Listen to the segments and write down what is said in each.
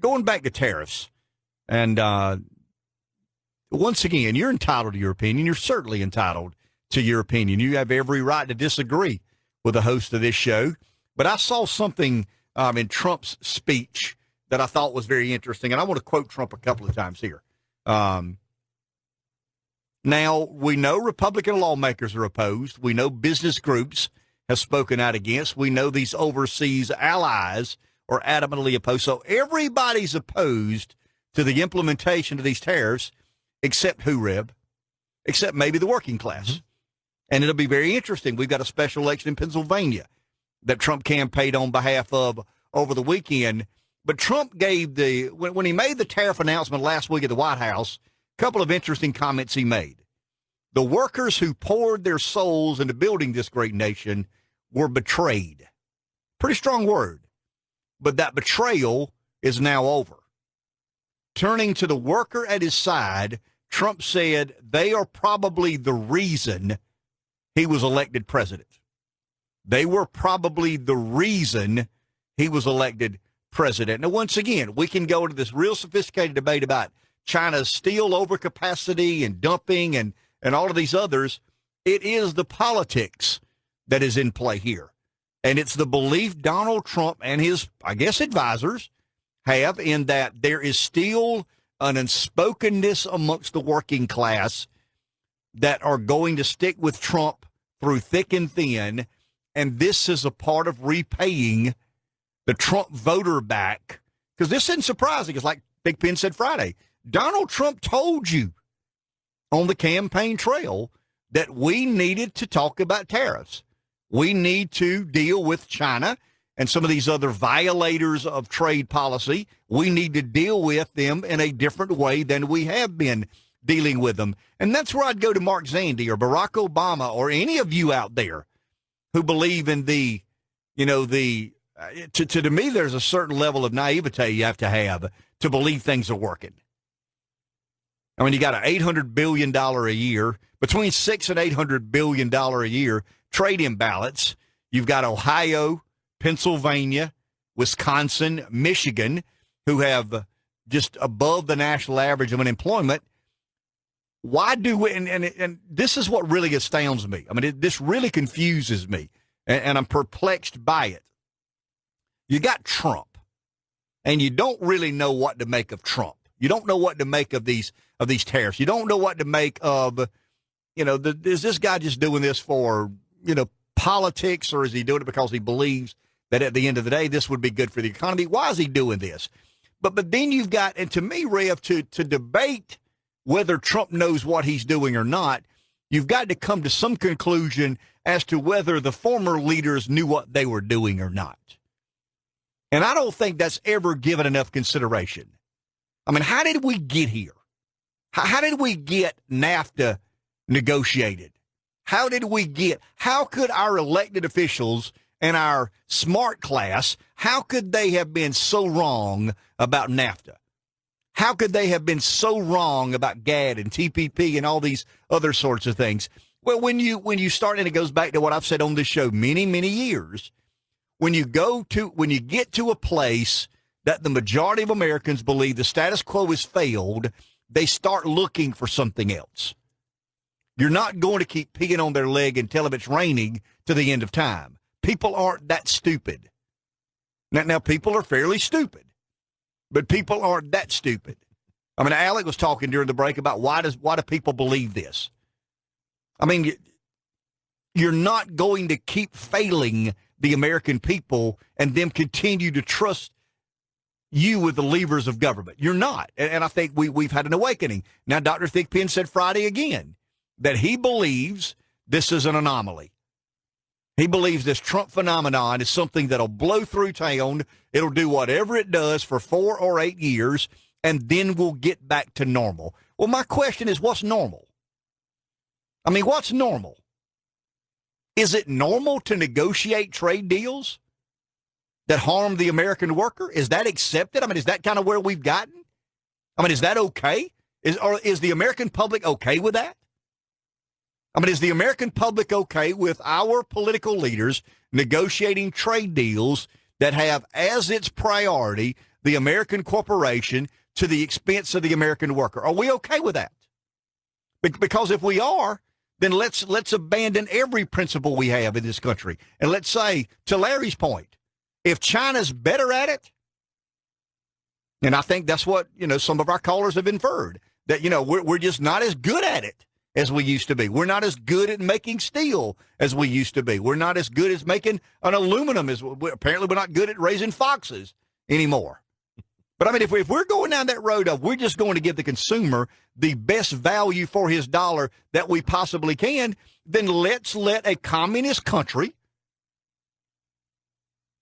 going back to tariffs, and once again, you're entitled to your opinion. You're certainly entitled to your opinion. You have every right to disagree with the host of this show. But I saw something in Trump's speech that I thought was very interesting, and I want to quote Trump a couple of times here. Now, we know Republican lawmakers are opposed. We know business groups have spoken out against. We know these overseas allies are adamantly opposed. So everybody's opposed to the implementation of these tariffs, except who, Reb? Except maybe the working class. Mm-hmm. And it'll be very interesting. We've got a special election in Pennsylvania that Trump campaigned on behalf of over the weekend. But Trump gave when he made the tariff announcement last week at the White House, a couple of interesting comments he made. The workers who poured their souls into building this great nation were betrayed. Pretty strong word. But that betrayal is now over. Turning to the worker at his side, Trump said they are probably the reason he was elected president. They were probably the reason he was elected president. Now, once again, we can go into this real sophisticated debate about China's steel overcapacity and dumping and all of these others. It is the politics that is in play here. And it's the belief Donald Trump and his, I guess, advisors have in that there is still an unspokenness amongst the working class that are going to stick with Trump through thick and thin. And this is a part of repaying the Trump voter back. Because this isn't surprising. It's like Big Pen said Friday. Donald Trump told you on the campaign trail that we needed to talk about tariffs. We need to deal with China and some of these other violators of trade policy. We need to deal with them in a different way than we have been dealing with them. And that's where I'd go to Mark Zandi or Barack Obama or any of you out there who believe in to me, there's a certain level of naivete you have to believe things are working. I mean, you got an $800 billion a year, between $600 and $800 billion a year trade imbalance. You've got Ohio, Pennsylvania, Wisconsin, Michigan, who have just above the national average of unemployment. Why do we, and this is what really astounds me. I mean, this really confuses me, and I'm perplexed by it. You got Trump, and you don't really know what to make of Trump. You don't know what to make of these tariffs. You don't know what to make of, is this guy just doing this for, politics, or is he doing it because he believes that at the end of the day, this would be good for the economy? Why is he doing this? But then you've got, and to me, Rev, to debate whether Trump knows what he's doing or not, you've got to come to some conclusion as to whether the former leaders knew what they were doing or not. And I don't think that's ever given enough consideration. I mean, how did we get here? How did we get NAFTA negotiated? How could our elected officials and our smart class, how could they have been so wrong about NAFTA? How could they have been so wrong about GATT and TPP and all these other sorts of things? Well, when you start, and it goes back to what I've said on this show many, many years, when you get to a place that the majority of Americans believe the status quo has failed, they start looking for something else. You're not going to keep peeing on their leg and tell them it's raining to the end of time. People aren't that stupid. Now people are fairly stupid, but people aren't that stupid. I mean, Alec was talking during the break about why do people believe this? I mean, you're not going to keep failing the American people and them continue to trust you with the levers of government. You're not. And I think we've had an awakening. Now, Dr. Thigpen said Friday again that he believes this is an anomaly. He believes this Trump phenomenon is something that'll blow through town. It'll do whatever it does for 4 or 8 years, and then we'll get back to normal. Well, my question is, what's normal? I mean, what's normal? Is it normal to negotiate trade deals that harm the American worker? Is that accepted? I mean, is that kind of where we've gotten? I mean, is that okay? Is the American public okay with that? I mean, is the American public okay with our political leaders negotiating trade deals that have as its priority the American corporation to the expense of the American worker. Are we okay with that? Because if we are, then let's abandon every principle we have in this country. And let's say, to Larry's point, if China's better at it, and I think that's what, some of our callers have inferred, that, we're just not as good at it as we used to be. We're not as good at making steel as we used to be. We're not as good as making an aluminum apparently we're not good at raising foxes anymore. But I mean, if we're going down that road of we're just going to give the consumer the best value for his dollar that we possibly can, then let's let a communist country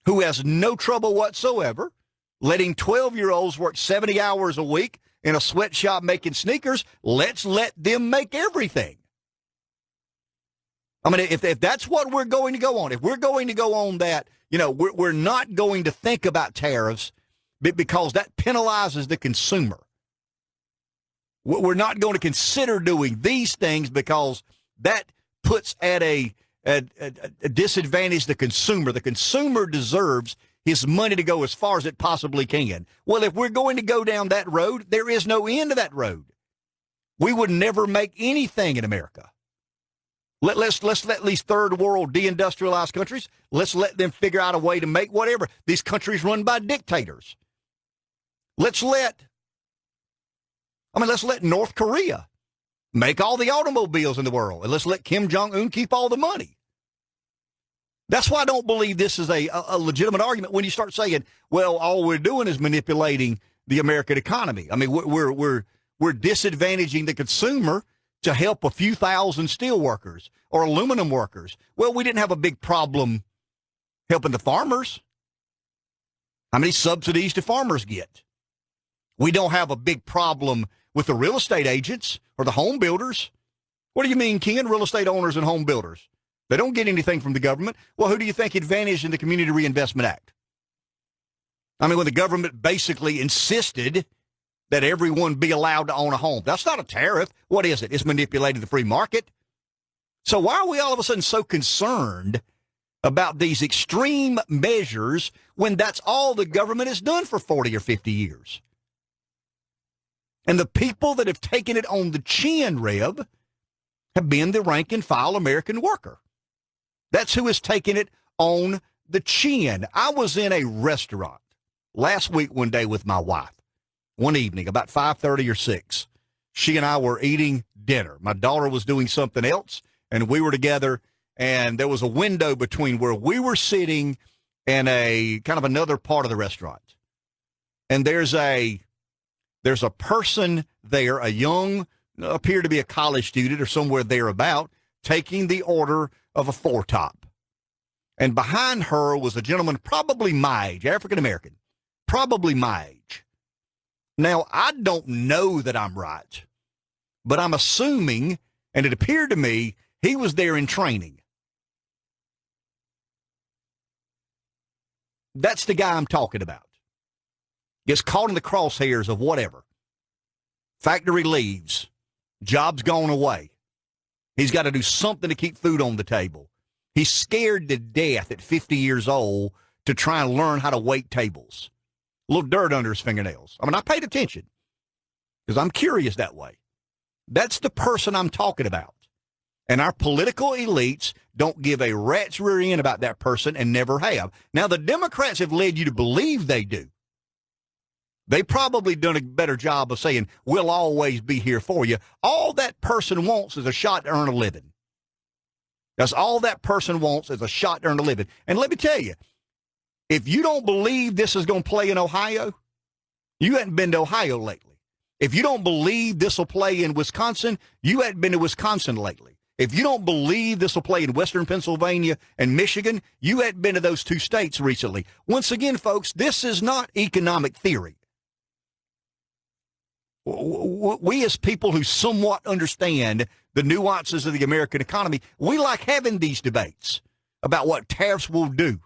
who has no trouble whatsoever letting 12-year-olds work 70 hours a week in a sweatshop making sneakers, let's let them make everything. I mean, if that's what we're going to go on, if we're going to go on that, we're not going to think about tariffs because that penalizes the consumer. We're not going to consider doing these things because that puts at a disadvantage the consumer. The consumer deserves his money to go as far as it possibly can. Well, if we're going to go down that road, there is no end to that road. We would never make anything in America. Let's let these third world deindustrialized countries, let's let them figure out a way to make whatever. These countries run by dictators. Let's let North Korea make all the automobiles in the world, and let's let Kim Jong-un keep all the money. That's why I don't believe this is a legitimate argument when you start saying, well, all we're doing is manipulating the American economy. I mean, we're disadvantaging the consumer to help a few thousand steel workers or aluminum workers. Well, we didn't have a big problem helping the farmers. How many subsidies do farmers get? We don't have a big problem with the real estate agents or the home builders. What do you mean, Ken? Real estate owners and home builders? They don't get anything from the government. Well, who do you think advantaged in the Community Reinvestment Act? I mean, when the government basically insisted that everyone be allowed to own a home. That's not a tariff. What is it? It's manipulating the free market. So why are we all of a sudden so concerned about these extreme measures when that's all the government has done for 40 or 50 years? And the people that have taken it on the chin, Reb, have been the rank and file American worker. That's who has taken it on the chin. I was in a restaurant last week one day with my wife, one evening, about 5:30 or 6. She and I were eating dinner. My daughter was doing something else, and we were together, and there was a window between where we were sitting and a kind of another part of the restaurant. And there's a person there, a young, appeared to be a college student or somewhere thereabout, taking the order of a four-top. And behind her was a gentleman probably my age, African-American, probably my age. Now, I don't know that I'm right, but I'm assuming, and it appeared to me, he was there in training. That's the guy I'm talking about. Gets caught in the crosshairs of whatever. Factory leaves. Job's gone away. He's got to do something to keep food on the table. He's scared to death at 50 years old to try and learn how to wait tables. A little dirt under his fingernails. I mean, I paid attention because I'm curious that way. That's the person I'm talking about. And our political elites don't give a rat's rear end about that person and never have. Now, the Democrats have led you to believe they do. They probably done a better job of saying, we'll always be here for you. All that person wants is a shot to earn a living. That's all that person wants is a shot to earn a living. And let me tell you, if you don't believe this is going to play in Ohio, you hadn't been to Ohio lately. If you don't believe this will play in Wisconsin, you hadn't been to Wisconsin lately. If you don't believe this will play in Western Pennsylvania and Michigan, you hadn't been to those two states recently. Once again, folks, this is not economic theory. We as people who somewhat understand the nuances of the American economy, we like having these debates about what tariffs will do.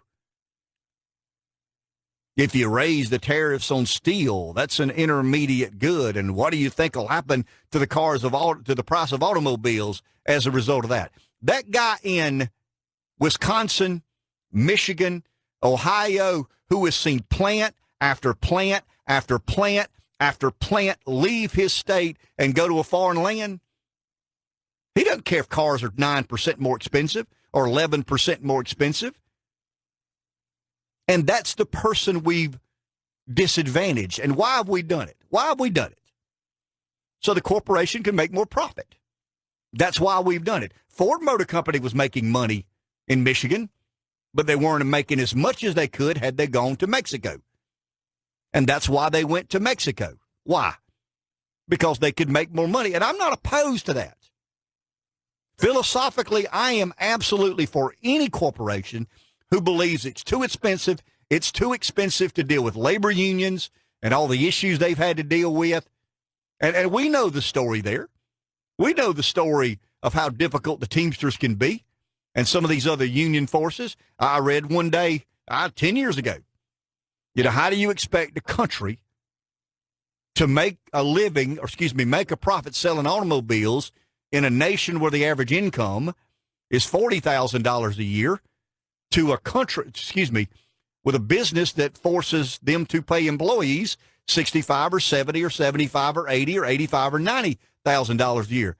If you raise the tariffs on steel, that's an intermediate good. And what do you think will happen to the to the price of automobiles as a result of that? That guy in Wisconsin, Michigan, Ohio, who has seen plant after plant after plant after plant leave his state and go to a foreign land. He doesn't care if cars are 9% more expensive or 11% more expensive. And that's the person we've disadvantaged. And why have we done it? Why have we done it? So the corporation can make more profit. That's why we've done it. Ford Motor Company was making money in Michigan, but they weren't making as much as they could had they gone to Mexico. And that's why they went to Mexico. Why? Because they could make more money. And I'm not opposed to that. Philosophically, I am absolutely for any corporation who believes it's too expensive to deal with labor unions and all the issues they've had to deal with. And we know the story there. We know the story of how difficult the Teamsters can be and some of these other union forces. I read one day, 10 years ago, how do you expect a country to make a living, make a profit selling automobiles in a nation where the average income is $40,000 a year to a country, with a business that forces them to pay employees $65 or $70 or $75 or $80 or $85 or $90,000 a year.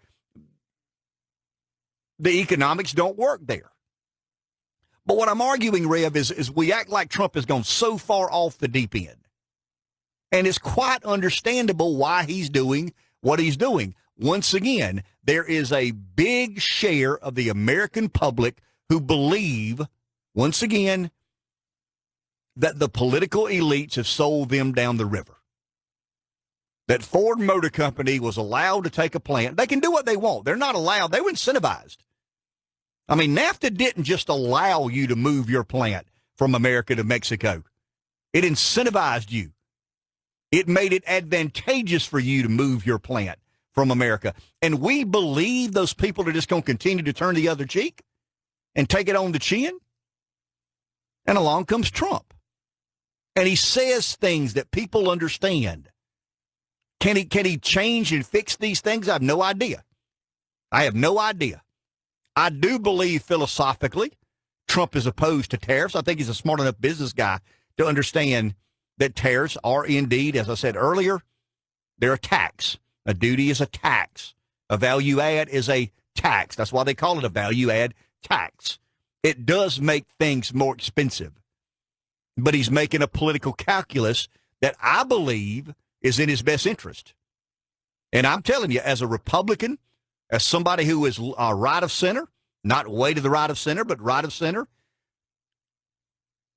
The economics don't work there. But what I'm arguing, Rev, is we act like Trump has gone so far off the deep end. And it's quite understandable why he's doing what he's doing. Once again, there is a big share of the American public who believe, once again, that the political elites have sold them down the river. That Ford Motor Company was allowed to take a plant. They can do what they want. They're not allowed. They were incentivized. I mean, NAFTA didn't just allow you to move your plant from America to Mexico. It incentivized you. It made it advantageous for you to move your plant from America. And we believe those people are just going to continue to turn the other cheek and take it on the chin. And along comes Trump. And he says things that people understand. Can he change and fix these things? I have no idea. I do believe philosophically Trump is opposed to tariffs. I think he's a smart enough business guy to understand that tariffs are indeed, as I said earlier, they're a tax. A duty is a tax. A value add is a tax. That's why they call it a value add tax. It does make things more expensive. But he's making a political calculus that I believe is in his best interest. And I'm telling you, as a Republican, as somebody who is right of center, not way to the right of center, but right of center,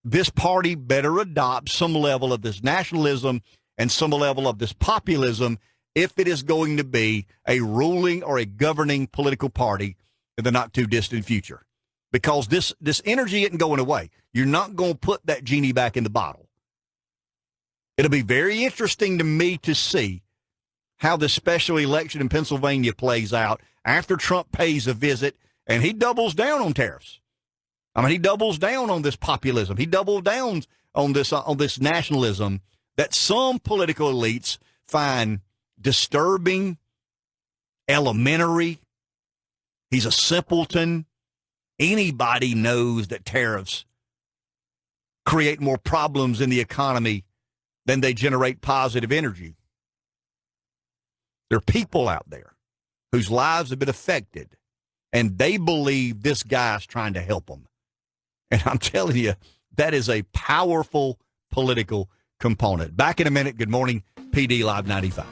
this party better adopt some level of this nationalism and some level of this populism if it is going to be a ruling or a governing political party in the not too distant future. Because this energy isn't going away. You're not going to put that genie back in the bottle. It'll be very interesting to me to see how the special election in Pennsylvania plays out after Trump pays a visit and he doubles down on tariffs. I mean, he doubles down on this populism. He doubles down on this nationalism that some political elites find disturbing, elementary. He's a simpleton. Anybody knows that tariffs create more problems in the economy than they generate positive energy. There are people out there whose lives have been affected, and they believe this guy's trying to help them. And I'm telling you, that is a powerful political component. Back in a minute. Good morning, PD Live 95.